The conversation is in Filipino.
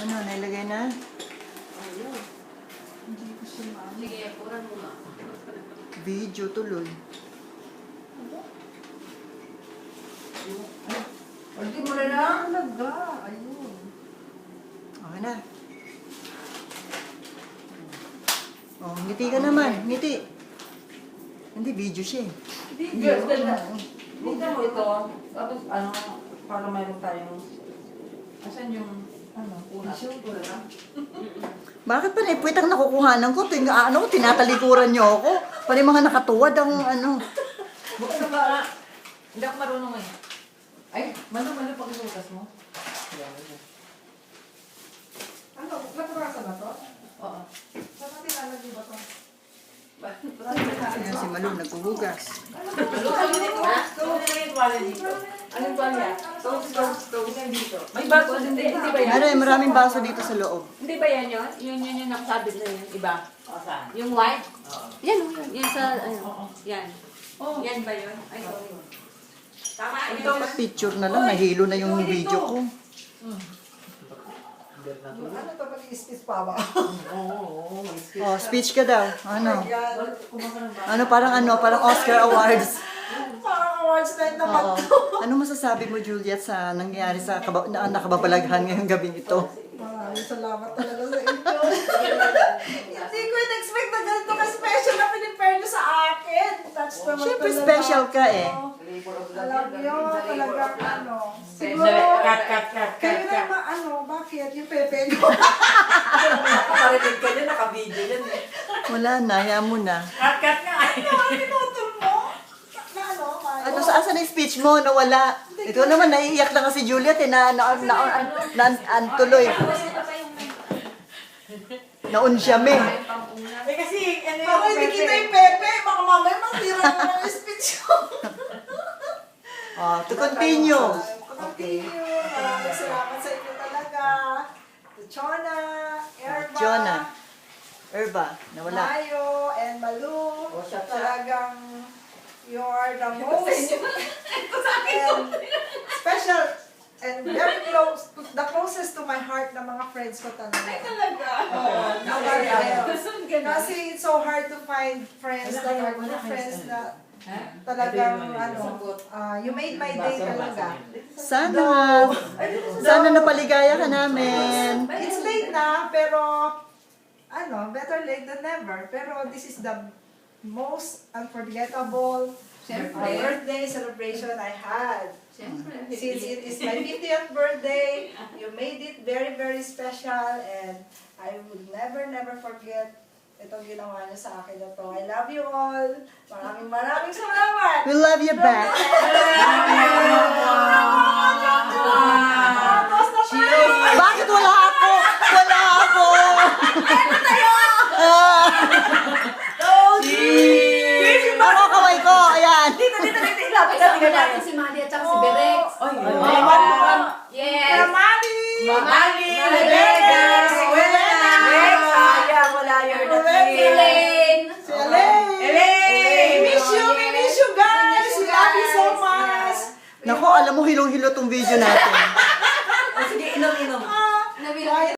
Ano, nailagay na? Ayun. Hindi ko siya maano. Sige, puran mo nga. Video tuloy. Hindi mo na lang. Talaga. Ayun. Okay na. Oh, ngiti ka naman. Ngiti. Hindi, video siya eh. Video. Video mo ito. Tapos ano, para mayroon tayong... Asan yung... Ano? Una. Bakit pa na ipwitang nakukuhanan ko? Tinatalikuran niyo ako. Pari mga nakatuwad ang ano. Buksan ba? Hindi ako marunong eh. Ay, mano pag ilutas mo. Ano? Nakurasa ba to? Oo. Saan natin lalagay ba to? Ayan si Malu, naghuhugas. Anong tuwalya? May baso din dito. Hindi ba yan? Meron, maraming baso dito sa loob. Hindi ba yan yun? Yun yung nakasabit na yun. Iba? Yung white? Yan o. Yan sa, ano. Yan. Yan ba yun? Ay, sorry. Tama. Ito, picture na lang, nahilo na yung video ko. Ano to? Pag-i-speech pa ba? Oh, speech ka daw. Ano? Parang Oscar Awards. Parang awards night naman Oo. to. Ano masasabi mo, Juliet, sa nangyayari sa nakababalaghan ngayong gabing ito? Maraming salamat talaga sa inyo. Hindi ko in-expect na ganito ka-special na pinipare nyo sa akin. Touch naman Siyempre, talaga. special ka eh. Alam nyo, talagang ano. Siguro, kayo naman, bakit? Yung pepe nyo. Nakaparinig ka dyan, naka-video dyan eh. Wala na, haya mo na. Cut nga eh. Pinutol mo? Na ano, Mayo? Ano, asan yung speech mo? Nawala. Ito naman, naiiyak na kasi Juliet eh, tuloy. Naunsyame. Eh kasi, ano yung Baka hindi kita yung pepe. Baka mamaya masira mo ng speech ko. To continue. Continue. Maraming salamat sa inyo talaga. To Chona, Erba, Jonah. Erba, nawala. Mayo, and Malu. Talagang you are the most and special and very close, the closest to my heart na mga friends ko talaga. talaga. Kasi it's so hard to find friends that are good friends na talagang you made my day talaga. Sana napaligaya ka namin. It's late na, pero better late than never. Pero this is the most unforgettable birthday celebration I had. Siyempre. Since it is my 50th birthday, you made it very, very special, and I would never, never forget itong ginawa niyo sa akin na to. I love you all. Maraming salamat! We love you back. Bakit wala ako? Wala ako! Ako kaway ko, ayan. Dito, ilapit Kasama natin. natin si Mali at saka si Berex. Yes. Mali! Mali! Berex! Wala yun. Elaine! Elaine. Si Elaine! We miss you guys! We love you so much! Nako, alam mo, hilong-hilo tong video natin.